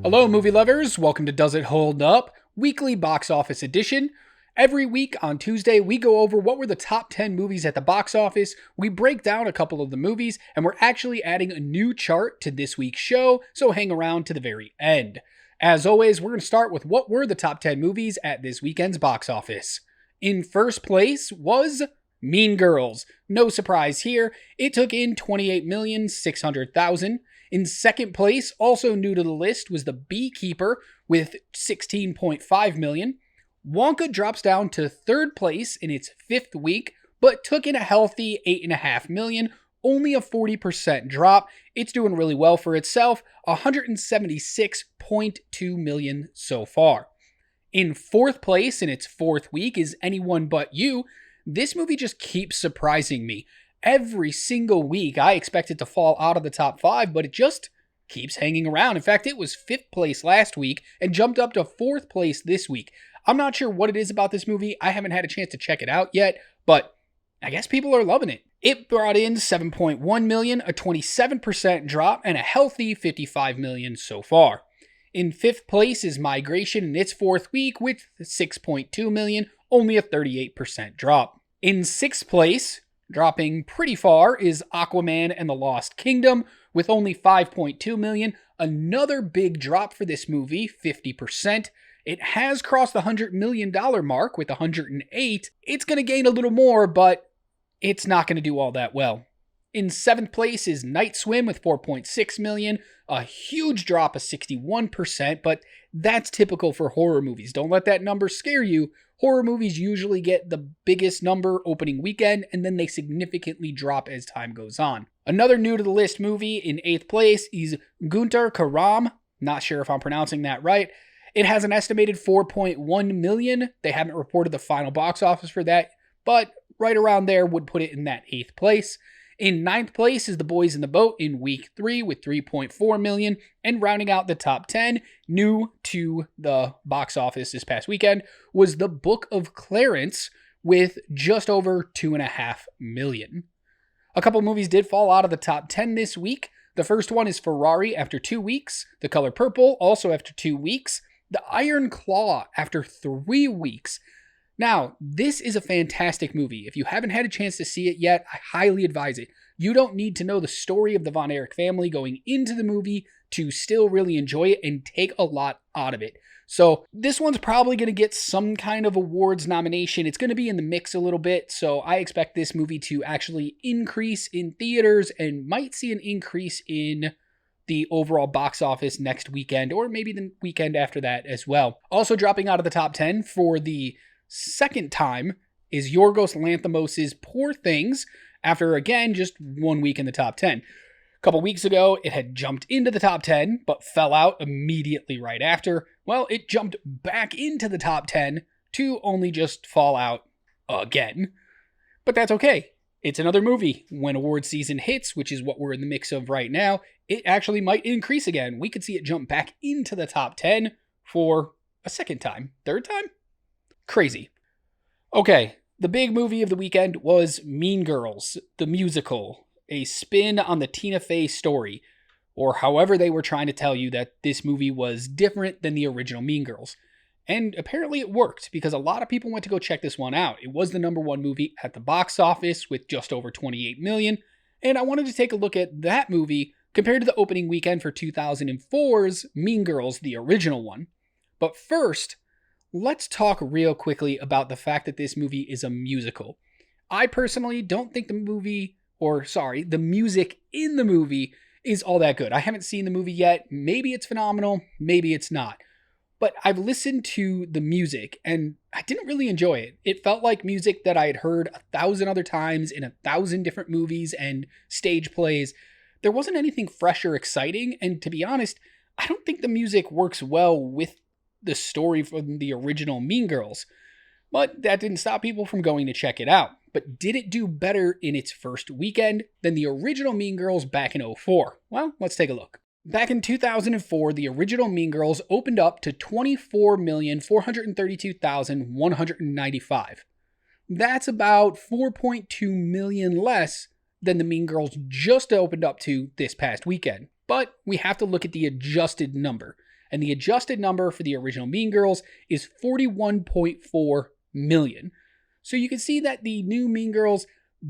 Hello, movie lovers. Welcome to Does It Hold Up? Weekly box office edition. Every week on Tuesday, we go over what were the top 10 movies at the box office. We break down a couple of the movies, and we're actually adding a new chart to this week's show, so hang around to the very end. As always, we're going to start with what were the top 10 movies at this weekend's box office. In first place was Mean Girls. No surprise here. It took in $28,600,000. In second place, also new to the list, was The Beekeeper with $16.5 million. Wonka drops down to third place in its fifth week, but took in a healthy $8.5 million, only a 40% drop. It's doing really well for itself, $176.2 million so far. In fourth place in its fourth week is Anyone But You. This movie just keeps surprising me. Every single week, I expect it to fall out of the top 5, but it just keeps hanging around. In fact, it was 5th place last week and jumped up to 4th place this week. I'm not sure what it is about this movie. I haven't had a chance to check it out yet, but I guess people are loving it. It brought in $7.1 million, a 27% drop, and a healthy $55 million so far. In 5th place is Migration in its 4th week with $6.2 million, only a 38% drop. In 6th place, dropping pretty far, is Aquaman and the Lost Kingdom with only $5.2 million. Another big drop for this movie, 50%. It has crossed the $100 million mark with 108. It's going to gain a little more, but it's not going to do all that well. In 7th place is Night Swim with $4.6 million. A huge drop of 61%, but that's typical for horror movies. Don't let that number scare you. Horror movies usually get the biggest number opening weekend, and then they significantly drop as time goes on. Another new to the list movie in 8th place is Gunter Karam. Not sure if I'm pronouncing that right. It has an estimated $4.1 million. They haven't reported the final box office for that, but right around there would put it in that 8th place. In 9th place is The Boys in the Boat in week 3 with $3.4 million, and rounding out the top 10, new to the box office this past weekend, was The Book of Clarence with just over $2.5 million. A couple movies did fall out of the top 10 this week. The first one is Ferrari after 2 weeks, The Color Purple also after 2 weeks, The Iron Claw after 3 weeks. Now, this is a fantastic movie. If you haven't had a chance to see it yet, I highly advise it. You don't need to know the story of the Von Erich family going into the movie to still really enjoy it and take a lot out of it. So this one's probably going to get some kind of awards nomination. It's going to be in the mix a little bit, so I expect this movie to actually increase in theaters and might see an increase in the overall box office next weekend, or maybe the weekend after that as well. Also dropping out of the top 10 for the second time is Yorgos Lanthimos' Poor Things, after again just 1 week in the top 10. A couple weeks ago, it had jumped into the top 10, but fell out immediately right after. Well, it jumped back into the top 10 to only just fall out again. But that's okay. It's another movie. When award season hits, which is what we're in the mix of right now, it actually might increase again. We could see it jump back into the top 10 for a second time. Third time? Crazy. Okay, the big movie of the weekend was Mean Girls, the musical, a spin on the Tina Fey story, or however they were trying to tell you that this movie was different than the original Mean Girls. And apparently it worked, because a lot of people went to go check this one out. It was the number 1 movie at the box office with just over $28 million, and I wanted to take a look at that movie compared to the opening weekend for 2004's Mean Girls, the original one. But first, let's talk real quickly about the fact that this movie is a musical. I personally don't think the music in the movie is all that good. I haven't seen the movie yet. Maybe it's phenomenal, maybe it's not. But I've listened to the music and I didn't really enjoy it. It felt like music that I had heard 1,000 other times in 1,000 different movies and stage plays. There wasn't anything fresh or exciting, and to be honest, I don't think the music works well with the story from the original Mean Girls. But that didn't stop people from going to check it out. But did it do better in its first weekend than the original Mean Girls back in 2004? Well, let's take a look. Back in 2004, the original Mean Girls opened up to $24,432,195. That's about $4.2 million less than the Mean Girls just opened up to this past weekend. But we have to look at the adjusted number. and the adjusted number for the original Mean Girls is 41.4 million. So you can see that the new Mean Girls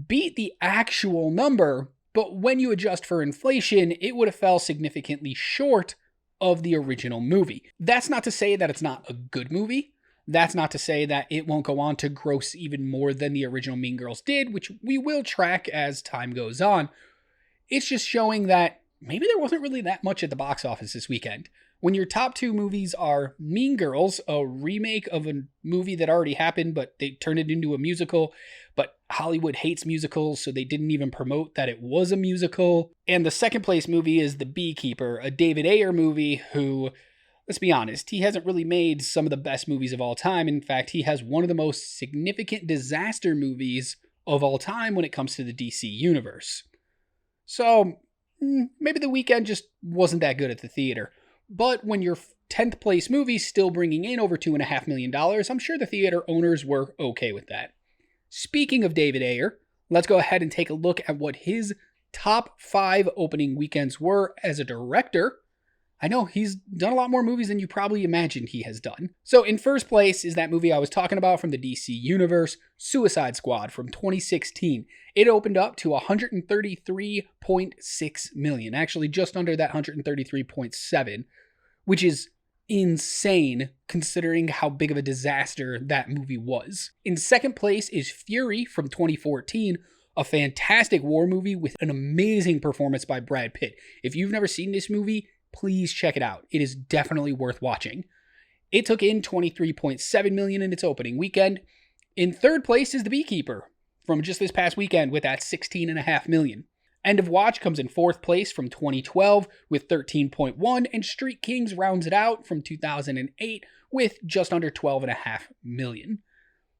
beat the actual number, but when you adjust for inflation, it would have fell significantly short of the original movie. That's not to say that it's not a good movie. That's not to say that it won't go on to gross even more than the original Mean Girls did, which we will track as time goes on. It's just showing that maybe there wasn't really that much at the box office this weekend. When your top two movies are Mean Girls, a remake of a movie that already happened, but they turned it into a musical, but Hollywood hates musicals, so they didn't even promote that it was a musical. And the second place movie is The Beekeeper, a David Ayer movie who, let's be honest, he hasn't really made some of the best movies of all time. In fact, he has one of the most significant disaster movies of all time when it comes to the DC universe. So maybe the weekend just wasn't that good at the theater. But when your 10th place movie's still bringing in over $2.5 million, I'm sure the theater owners were okay with that. Speaking of David Ayer, let's go ahead and take a look at what his top 5 opening weekends were as a director. I know he's done a lot more movies than you probably imagined he has done. So in first place is that movie I was talking about from the DC universe, Suicide Squad from 2016. It opened up to 133.6 million, actually just under that 133.7, which is insane considering how big of a disaster that movie was. In second place is Fury from 2014, a fantastic war movie with an amazing performance by Brad Pitt. If you've never seen this movie, please check it out. It is definitely worth watching. It took in 23.7 million in its opening weekend. In third place is The Beekeeper from just this past weekend with that 16.5 million. End of Watch comes in fourth place from 2012 with 13.1, and Street Kings rounds it out from 2008 with just under 12.5 million.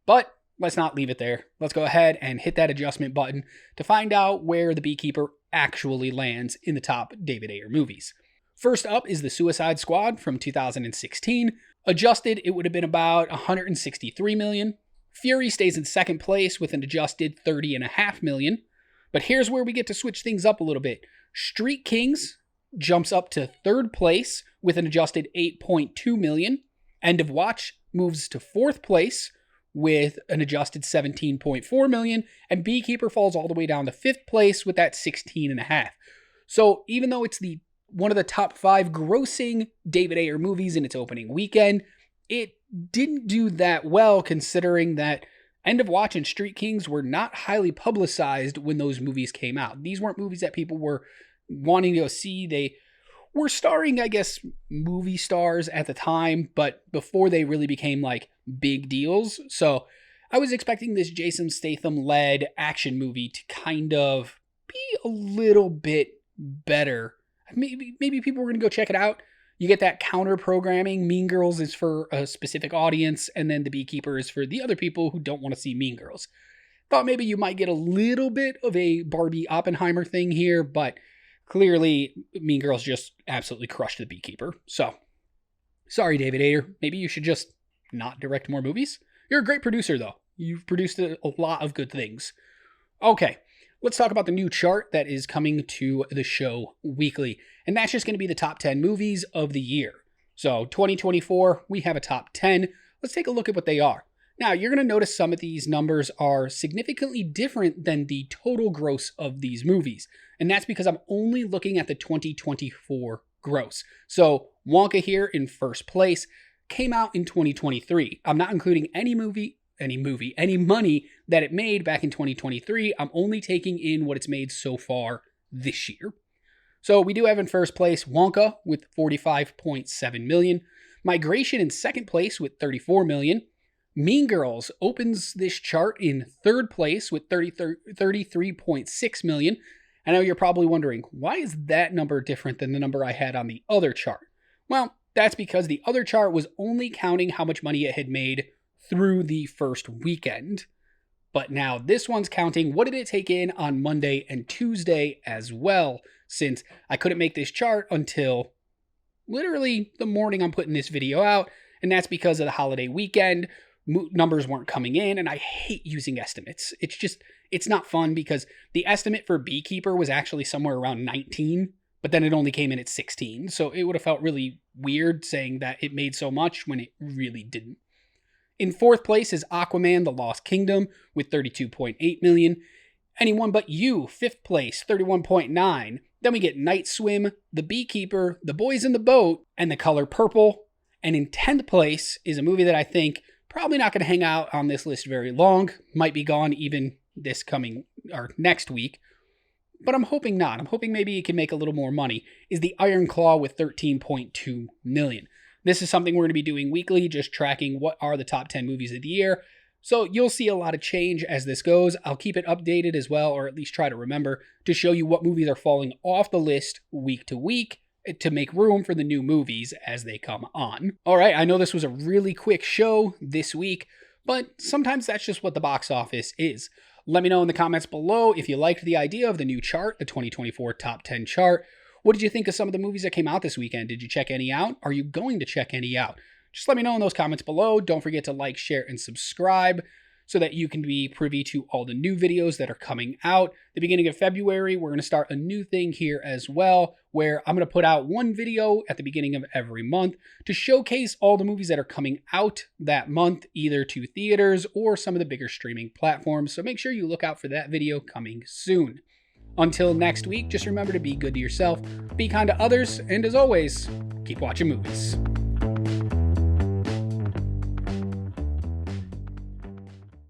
But let's not leave it there. Let's go ahead and hit that adjustment button to find out where The Beekeeper actually lands in the top David Ayer movies. First up is The Suicide Squad from 2016. Adjusted, it would have been about 163 million. Fury stays in second place with an adjusted 30.5 million. But here's where we get to switch things up a little bit. Street Kings jumps up to third place with an adjusted 8.2 million. End of Watch moves to fourth place with an adjusted 17.4 million. And Beekeeper falls all the way down to fifth place with that 16.5. So even though it's one of the top 5 grossing David Ayer movies in its opening weekend, it didn't do that well considering that End of Watch and Street Kings were not highly publicized when those movies came out. These weren't movies that people were wanting to go see. They were starring, I guess, movie stars at the time, but before they really became like big deals. So I was expecting this Jason Statham-led action movie to kind of be a little bit better. Maybe people were going to go check it out. You get that counter programming. Mean Girls is for a specific audience, and then The Beekeeper is for the other people who don't want to see Mean Girls. Thought maybe you might get a little bit of a Barbie Oppenheimer thing here, but clearly Mean Girls just absolutely crushed The Beekeeper. So, sorry, David Ayer. Maybe you should just not direct more movies. You're a great producer, though. You've produced a lot of good things. Okay. Let's talk about the new chart that is coming to the show weekly. And that's just going to be the top 10 movies of the year. So 2024, we have a top 10. Let's take a look at what they are. Now, you're going to notice some of these numbers are significantly different than the total gross of these movies. And that's because I'm only looking at the 2024 gross. So Wonka here in first place came out in 2023. I'm not including any money that it made back in 2023. I'm only taking in what it's made so far this year. So we do have in first place Wonka with 45.7 million. Migration in second place with 34 million. Mean Girls opens this chart in third place with 33.6 million. I know you're probably wondering, why is that number different than the number I had on the other chart? Well, that's because the other chart was only counting how much money it had made through the first weekend. But now this one's counting what did it take in on Monday and Tuesday as well, since I couldn't make this chart until literally the morning I'm putting this video out, and that's because of the holiday weekend. Numbers weren't coming in, and I hate using estimates. It's not fun because the estimate for Beekeeper was actually somewhere around 19, but then it only came in at 16, so it would have felt really weird saying that it made so much when it really didn't. In fourth place is Aquaman: The Lost Kingdom with 32.8 million. Anyone But You, fifth place, 31.9. Then we get Night Swim, The Beekeeper, The Boys in the Boat, and The Color Purple. And in 10th place is a movie that I think probably not going to hang out on this list very long. Might be gone even this coming or next week. But I'm hoping not. I'm hoping maybe it can make a little more money. Is The Iron Claw with 13.2 million. This is something we're going to be doing weekly, just tracking what are the top 10 movies of the year. So you'll see a lot of change as this goes. I'll keep it updated as well, or at least try to remember to show you what movies are falling off the list week to week to make room for the new movies as they come on. All right, I know this was a really quick show this week, but sometimes that's just what the box office is. Let me know in the comments below if you liked the idea of the new chart, the 2024 top 10 chart. What did you think of some of the movies that came out this weekend? Did you check any out? Are you going to check any out? Just let me know in those comments below. Don't forget to like, share, and subscribe so that you can be privy to all the new videos that are coming out. The beginning of February, we're going to start a new thing here as well, where I'm going to put out one video at the beginning of every month to showcase all the movies that are coming out that month, either to theaters or some of the bigger streaming platforms. So make sure you look out for that video coming soon. Until next week, just remember to be good to yourself, be kind to others, and as always, keep watching movies.